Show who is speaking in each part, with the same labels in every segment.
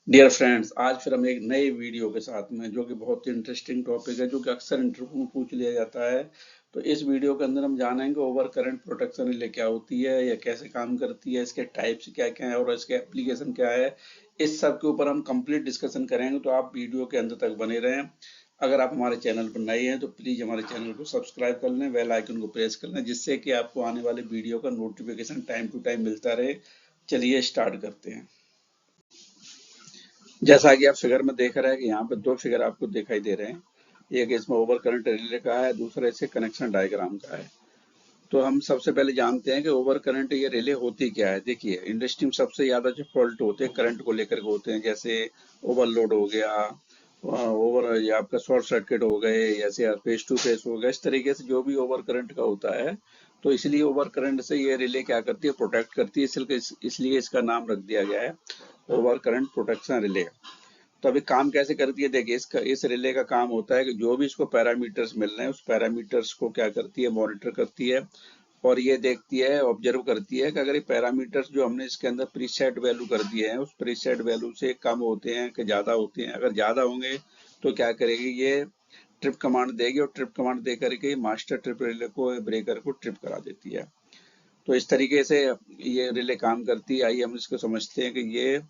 Speaker 1: Dear friends, आज फिर हम एक नए वीडियो के साथ में, जो कि बहुत ही इंटरेस्टिंग टॉपिक है, जो कि अक्सर इंटरव्यू में पूछ लिया जाता है। तो इस वीडियो के अंदर हम जानेंगे ओवर करंट प्रोटेक्शन रिले क्या होती है, या कैसे काम करती है, इसके टाइप्स क्या क्या है और इसके एप्लीकेशन क्या है। इस सब के ऊपर हम कंप्लीट डिस्कशन करेंगे, तो आप वीडियो के अंत तक बने रहें। अगर आप हमारे चैनल पर नए हैं तो प्लीज हमारे चैनल को सब्सक्राइब कर लें, बेल आइकन को प्रेस कर लें, जिससे कि आपको आने वाले वीडियो का नोटिफिकेशन टाइम टू टाइम मिलता रहे। चलिए स्टार्ट करते हैं। जैसा कि आप फिगर में देख रहे हैं कि यहाँ पे दो फिगर आपको दिखाई दे रहे हैं। एक इसमें ओवर करंट रिले का है, दूसरा इससे कनेक्शन डायग्राम का है। तो हम सबसे पहले जानते हैं कि ओवर करंट ये रिले होती क्या है। देखिए, इंडस्ट्री में सबसे ज्यादा जो फॉल्ट होते हैं करंट को लेकर के होते हैं, जैसे ओवरलोड हो गया, ओवर या आपका शॉर्ट सर्किट हो गए, जैसे फेस टू फेस हो गया। इस तरीके से जो भी ओवर करंट का होता है, तो इसलिए ओवर करंट से ये रिले क्या करती है, प्रोटेक्ट करती है। इसलिए इसका नाम रख दिया गया है ओवर करंट प्रोटेक्शन रिले। तो अभी काम कैसे करती है, देखिए, इस रिले का काम होता है कि जो भी इसको पैरामीटर्स मिल रहे हैं, उस पैरामीटर्स को क्या करती है, मॉनिटर करती है। और ये देखती है, ऑब्जर्व करती है कि अगर ये पैरामीटर्स जो हमने इसके अंदर प्रीसेट वैल्यू कर दिए हैं, उस प्रीसेट वैल्यू से कम होते हैं कि ज्यादा होते हैं। अगर ज्यादा होंगे तो क्या करेगी, ये ट्रिप कमांड देगी, और ट्रिप कमांड दे करके मास्टर ट्रिप रिले को, ब्रेकर को ट्रिप करा देती है। तो इस तरीके से ये रिले काम करती है। आइए हम इसको समझते हैं कि ये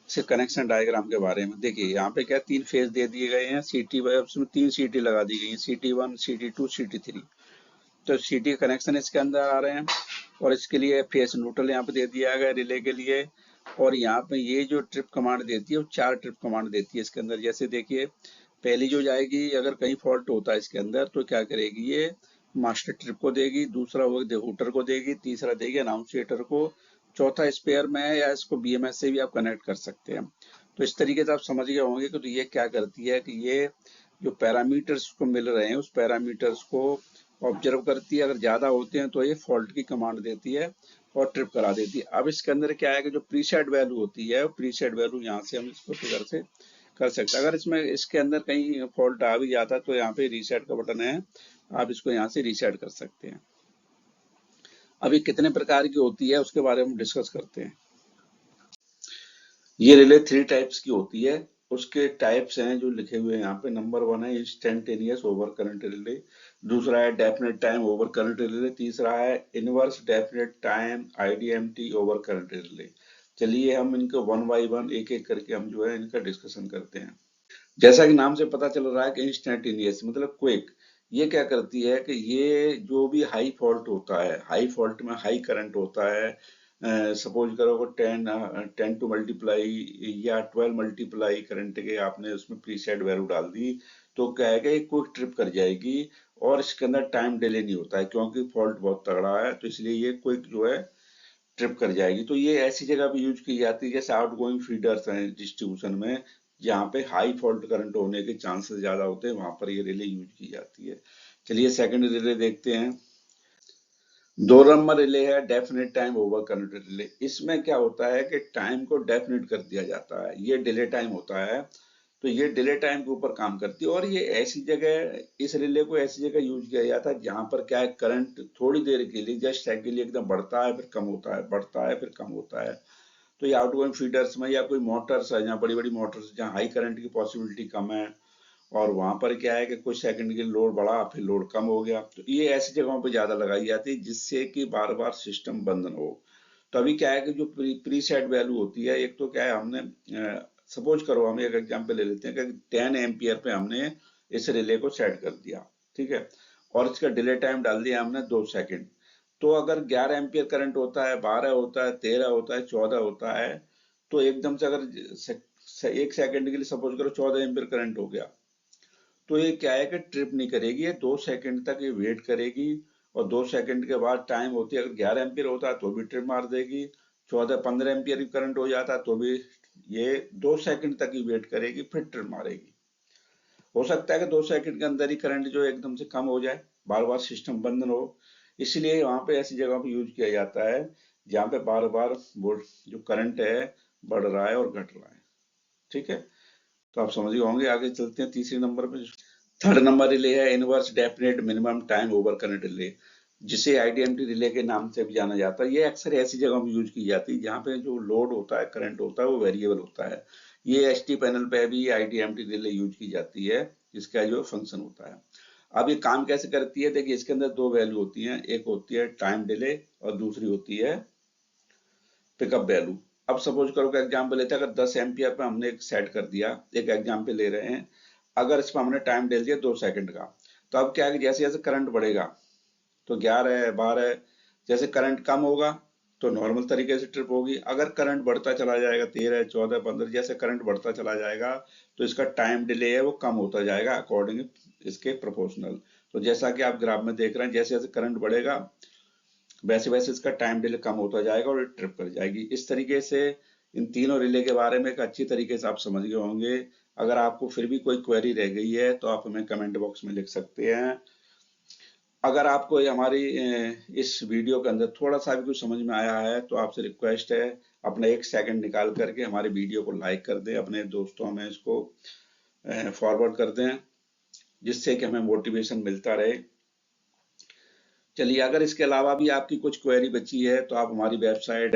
Speaker 1: से कनेक्शन डायग्राम के बारे में। देखिए, यहाँ पे क्या तीन फेज दे दिए गए हैं, सीटी वाई, उसमें तीन सीटी लगा दी गई है, सीटी वन, सीटी टू, सीटी थ्री। तो सीटी कनेक्शन इसके अंदर आ रहे हैं, और इसके लिए फेस न्यूट्रल यहाँ पे दे दिया गया रिले के लिए। और यहाँ पे ये जो ट्रिप कमांड देती है, वो चार ट्रिप कमांड देती है इसके अंदर। जैसे देखिए, पहली जो जाएगी, अगर कहीं फॉल्ट होता है इसके अंदर, तो क्या करेगी, ये मास्टर ट्रिप को देगी, दूसरा वो हूटर को देगी, तीसरा देगी अनाउंसिएटर को, चौथा स्पेयर में है, या इसको बीएमएस से भी आप कनेक्ट कर सकते हैं। तो इस तरीके से आप समझ गए होंगे कि तो ये क्या करती है कि ये जो पैरामीटर्स को मिल रहे हैं, उस पैरामीटर्स को ऑब्जर्व करती है। अगर ज्यादा होते हैं तो ये फॉल्ट की कमांड देती है और ट्रिप करा देती है। अब इसके अंदर क्या है कि जो प्रीसेट वैल्यू होती है, प्रीसेट वैल्यू यहाँ से हम इसको फिगर से कर सकते हैं। अगर इसमें इसके अंदर कहीं फॉल्ट आ भी जाता है, तो यहाँ पे रीसेट का बटन है, आप इसको यहाँ से रीसेट कर सकते हैं। अभी कितने प्रकार की होती है उसके बारे में डिस्कस करते हैं। ये रिले थ्री टाइप्स की होती है। उसके टाइप्स हैं जो लिखे हुए हैं यहाँ पे। नंबर वन है इंस्टेंटेनियस ओवर करंट रिले, दूसरा है definite time over current relay, तीसरा है inverse definite time IDMT over current relay. चलिए हम इनको वन बाई वन, एक एक करके हम जो है इनका डिस्कशन करते हैं। जैसा कि नाम से पता चल रहा है कि इंस्टेंटेनियस मतलब क्विक। ये क्या करती है कि ये जो भी हाई फॉल्ट होता है, हाई फॉल्ट में हाई करंट होता है, सपोज करो को 10 टू मल्टीप्लाई या 12 मल्टीप्लाई करंट के आपने उसमें प्रीसेट वैल्यू डाल दी, तो क्या है कि क्विक ट्रिप कर जाएगी। और इसके अंदर टाइम डिले नहीं होता है, क्योंकि फॉल्ट बहुत तगड़ा है, तो इसलिए ये क्विक जो है ट्रिप कर जाएगी। तो ये ऐसी जगह पे यूज की जाती है जैसे आउट गोइंग फीडर्स हैं डिस्ट्रीब्यूशन में, जहाँ पे हाई फॉल्ट करंट होने के चांसेस ज्यादा होते हैं, वहां पर ये रिले यूज की जाती है। चलिए सेकंड रिले देखते हैं। दो नंबर रिले है definite time over current relay. इसमें क्या होता है कि टाइम को डेफिनेट कर दिया जाता है, ये डिले टाइम होता है। तो ये डिले टाइम के ऊपर काम करती है, और ये ऐसी जगह, इस रिले को ऐसी जगह यूज किया जाता है जहां पर क्या है, करंट थोड़ी देर के लिए, जस्ट सेकंड के लिए एकदम बढ़ता है, फिर कम होता है, बढ़ता है, फिर कम होता है। तो ये आउटगोइंग फीडर्स में, या कोई मोटर्स है जहाँ बड़ी बड़ी मोटर्स, जहाँ हाई करंट की पॉसिबिलिटी कम है, और वहां पर क्या है कि कुछ सेकंड के लिए लोड बढ़ा, फिर लोड कम हो गया, तो ये ऐसी जगहों पे ज्यादा लगाई जाती है जिससे कि बार बार सिस्टम बंद न हो। तो अभी क्या है कि जो प्री सेट वैल्यू होती है, एक तो क्या है, हमने सपोज करो, हम एक एग्जांपल ले लेते हैं कि 10 एम्पियर पे हमने इस रिले को सेट कर दिया, ठीक है, और इसका डिले टाइम डाल दिया हमने 2 सेकंड। तो अगर 11 एम्पियर करंट होता है, 12 होता है, 13 होता है, 14 होता है, तो एकदम से अगर एक सेकंड के लिए सपोज करो 14 एम्पियर करंट हो गया, तो ये क्या है कि ट्रिप नहीं करेगी, ये 2 सेकंड तक ये वेट करेगी। और 2 सेकंड के बाद टाइम होती है, अगर 11 एम्पियर होता है तो भी ट्रिप मार देगी, 14 15 एम्पियर करंट हो जाता है तो भी ये 2 सेकंड तक ही वेट करेगी, फिर ट्रिप मारेगी। हो सकता है कि 2 सेकंड के अंदर ही करंट जो एकदम से कम हो जाए, बार बार सिस्टम बंद न हो। इसलिए वहां पे ऐसी जगह पे यूज किया जाता है जहाँ पे बार बार जो करंट है बढ़ रहा है और घट रहा है। ठीक है, तो आप समझ गए होंगे। आगे चलते हैं तीसरे नंबर पे। थर्ड नंबर रिले है inverse definite minimum time over current relay. जिसे आईडीएमटी रिले के नाम से भी जाना जाता है। ये अक्सर ऐसी जगह में यूज की जाती है जहाँ पे जो लोड होता है, करंट होता है, वो वेरिएबल होता है। ये एसटी पैनल पे भी आईडीएमटी रिले यूज की जाती है, जिसका जो फंक्शन होता है। अब ये काम कैसे करती है, देखिए इसके अंदर दो वैल्यू होती हैं, एक होती है टाइम डिले और दूसरी होती है पिकअप वैल्यू। अब सपोज करो कि एग्जाम्पल लेते हैं, अगर 10 एम्पियर पे हमने एक सेट कर दिया, एक एग्जाम्पल ले रहे हैं, अगर इस पर हमने टाइम डाल दिया 2 सेकंड का, तो अब क्या है कि जैसे जैसे करंट बढ़ेगा तो 11 है, 12 है, जैसे करंट कम होगा तो नॉर्मल तरीके से ट्रिप होगी। अगर करंट बढ़ता चला जाएगा 13, 14, 15, जैसे करंट बढ़ता चला जाएगा तो इसका टाइम डिले है वो कम होता जाएगा अकॉर्डिंग इसके प्रोपोर्शनल। तो जैसा कि आप ग्राफ में देख रहे हैं, जैसे जैसे करंट बढ़ेगा वैसे वैसे इसका टाइम डिले कम होता जाएगा और ट्रिप कर जाएगी। इस तरीके से इन तीनों रिले के बारे में एक अच्छी तरीके से आप समझ गए होंगे। अगर आपको फिर भी कोई क्वेरी रह गई है तो आप हमें कमेंट बॉक्स में लिख सकते हैं। अगर आपको ये हमारी इस वीडियो के अंदर थोड़ा सा भी कुछ समझ में आया है तो आपसे रिक्वेस्ट है, अपना 1 सेकंड निकाल करके हमारी वीडियो को लाइक कर दें, अपने दोस्तों में इसको फॉरवर्ड कर दें, जिससे कि हमें मोटिवेशन मिलता रहे। चलिए, अगर इसके अलावा भी आपकी कुछ क्वेरी बची है तो आप हमारी वेबसाइट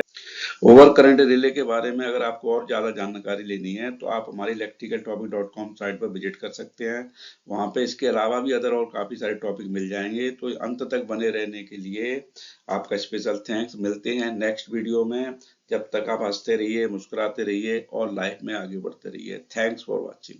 Speaker 1: ओवर करंट रिले के बारे में अगर आपको और ज़्यादा जानकारी लेनी है तो आप हमारी electricaltopic.com साइट पर विजिट कर सकते हैं। वहाँ पे इसके अलावा भी अदर और काफ़ी सारे टॉपिक मिल जाएंगे। तो अंत तक बने रहने के लिए आपका स्पेशल थैंक्स। मिलते हैं नेक्स्ट वीडियो में। जब तक आप हंसते रहिए, मुस्कुराते रहिए और लाइफ में आगे बढ़ते रहिए। Thanks for watching.